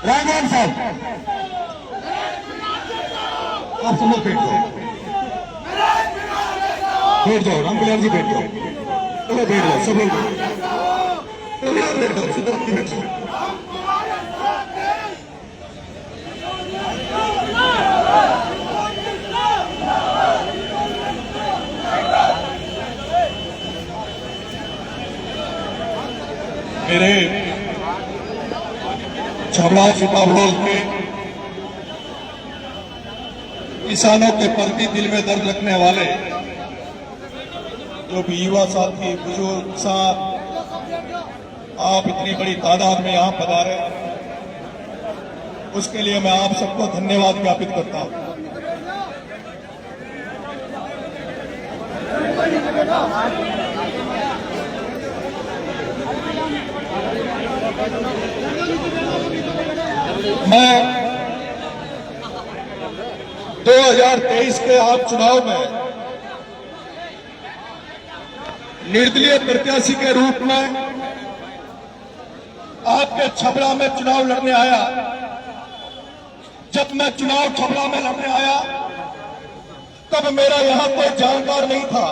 राघवन साहब आप सब लोग बैठ जाओ, बैठ जाओ। रामकल्याण जी बैठ जाओ, चलो बैठ जाओ, सब लोग बैठ जाओ। मेरे छबड़ा सीतापुर के किसानों के प्रति दिल में दर्द रखने वाले जो भी युवा साथी, बुजुर्ग साथ, आप इतनी बड़ी तादाद में यहां पधारे, उसके लिए मैं आप सबको धन्यवाद ज्ञापित करता हूं। मैं 2023 के आप चुनाव में निर्दलीय प्रत्याशी के रूप में आपके छपरा में चुनाव लड़ने आया। जब मैं चुनाव छपरा में लड़ने आया तब मेरा यहां कोई जानकार नहीं था।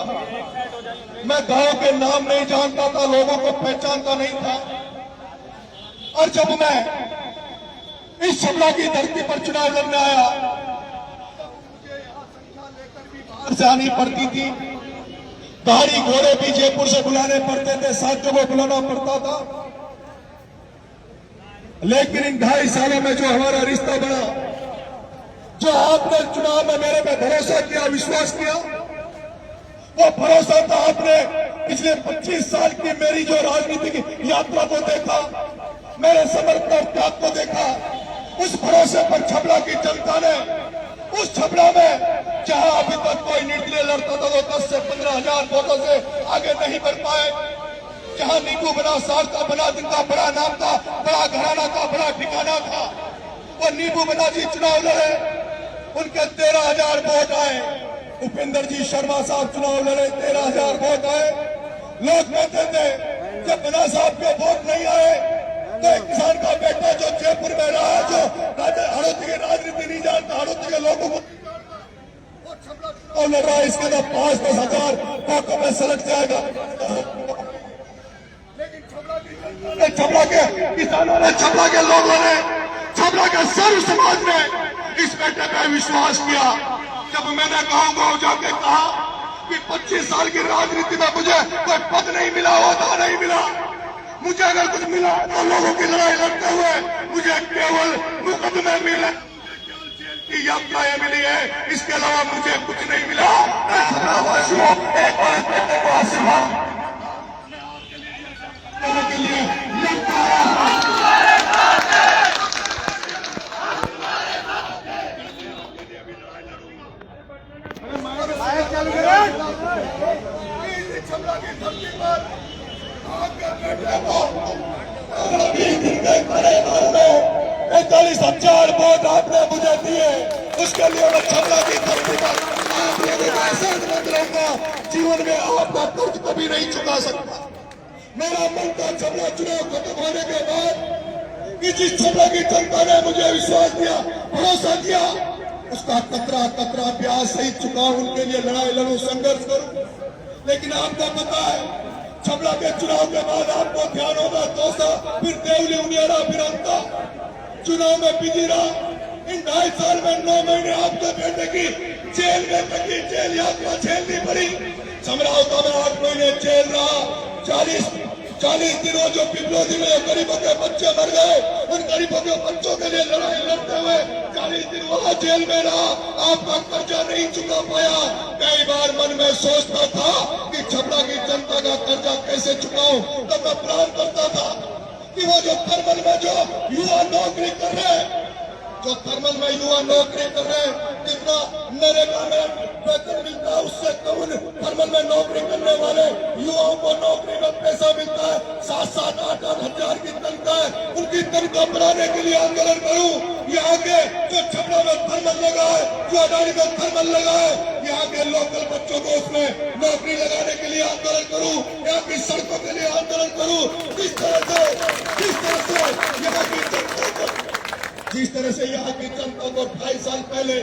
मैं गांव के नाम नहीं जानता था, लोगों को पहचानता नहीं था। और जब मैं इस छपरा की धरती पर चुनाव लड़ने आया जानी पड़ती थी, गाड़ी घोड़े भी जयपुर से बुलाने पड़ते थे, साथियों को बुलाना पड़ता था। लेकिन इन 2.5 सालों में जो हमारा रिश्ता बना, जो आपने चुनाव में मेरे पे भरोसा किया, विश्वास किया, वो भरोसा था। आपने पिछले 25 साल की मेरी जो राजनीतिक यात्रा को देखा, मेरे समर्पण और त्याग को देखा, उस भरोसे पर छपरा की जनता ने, उस छपरा में जहां अभी तक कोई निर्दलीय लड़ता था तो 10 से 15 हजार वोटों से आगे नहीं बढ़ पाए, जहां नींबू बना, सार का बना, जिनका बड़ा नाम था, बड़ा घराना था, बड़ा ठिकाना था, वो नींबू बना जी चुनाव लड़े, उनके 13,000 वोट आए। उपेंद्र जी शर्मा साहब चुनाव लड़े, 13,000 वोट आए। लोग कहते थे जब बना साहब के वोट नहीं आए तो एक किसान का बेटा जो जयपुर में रहा है, जो हड़ौती की राजनीति नहीं जानता, हड़ौती के लोगों को लड़ रहा है, इसके अंदर 5-10 हजार वोटों में सलट जाएगा। लेकिन छपरा के किसानों ने, छपरा के लोगों ने, छपरा के सर्व समाज ने इस बेटे पे विश्वास किया। जब मैंने गांव-गांव जाके कहा कि 25 साल की राजनीति में मुझे कोई पद नहीं मिला, होता नहीं मिला, मुझे अगर कुछ मिला तो लोगों की लड़ाई लड़ते हुए मुझे केवल मुकदमे मिले, की यात्राएं मिली है, इसके अलावा मुझे कुछ नहीं मिला। के लिए छपरा की धरती पर 41,000 वोट आपने मुझे दिए, उसके लिए मैं छपरा की धरती पर आप लोगों का एहसास रहूंगा। जीवन में आपका कर्ज कभी नहीं चुका सकता। मेरा मन था छपरा चुनाव खत्म होने के बाद कि जिस छपरा की जनता ने मुझे विश्वास दिया, भरोसा दिया, उसका कतरा कतरा प्याज सहित चुका, उनके लिए लड़ाई लड़ूं, संघर्ष करूं। लेकिन आपको पता है छपरा के चुनाव के बाद आपको ध्यान होगा, दौसा, फिर देवली, उनियारा, फिर अंता चुनाव में बिजी रहा। इन 2.5 साल में 9 महीने आपके बेटे की जेल में कटी, जेल यात्रा झेलनी पड़ी। समराव का 8 महीने जेल रहा। 40 दिनों जो पिपलोदी में गरीबों के बच्चे मर गए, उन गरीबों के बच्चों के लिए लड़ाई लड़ते हुए 40 दिन वहां जेल में रहा। आपका कर्जा नहीं चुका पाया। कई बार मन में सोचता था कि छपरा की जनता का कर्जा कैसे चुकाऊं, तब मैं प्लान करता था कि वो जो थर्मल में जो युवा नौकरी कर रहे हैं, जो थर्मल में युवा नौकरी कर रहे हैं, जितना नरेगा में वेतन मिलता है उससे कम थर्मल में नौकरी करने वाले युवाओं को नौकरी में पैसा मिलता है। 7-7, 8-8 हजार की तनख्वाह है, उनकी तनख्वाह बढ़ाने के लिए आंदोलन करूं। यहाँ के जो छपरा में थर्मल लगा है, जो अडानी में थर्मल लगा है, यहाँ के लोकल बच्चों को उसमें नौकरी लगाने के लिए आंदोलन करूं। यहाँ की सड़कों के लिए आंदोलन करूं। किस तरह से यहाँ की जनता को जिस तरह से यहाँ की जनता को 2.5 साल पहले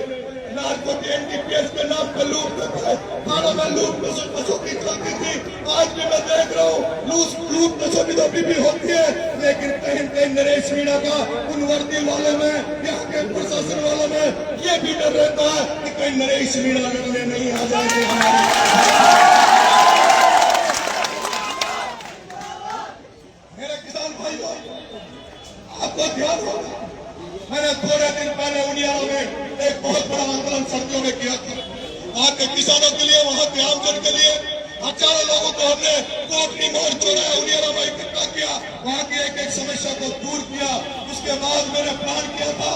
नारकोटिक एनडीपीएस के नाम पर लूट थानों में लूट मसूखी चलती थी, आज भी मैं देख रहा हूँ लूट मसूखी तो अभी भी होती है, लेकिन कहीं कहीं नरेश मीणा का उन वर्दी वालों में, यहाँ के प्रशासन वालों में ये भी डर रहता है कि कहीं नरेश मीणा लड़ने नहीं आ जाएंगे मेरे किसान भाइयों, आपको ध्यान होगा मैंने थोड़े दिन पहले उनियारा में एक बहुत बड़ा आंदोलन सर्दियों में किया था। वहां के किसानों के लिए, वहां के आमजन के लिए हजारों लोगों को हमने कोटनी मोड़ चौराहे उनियारा में इकट्ठा किया, वहां की एक एक समस्या को दूर किया। उसके बाद मैंने प्लान किया था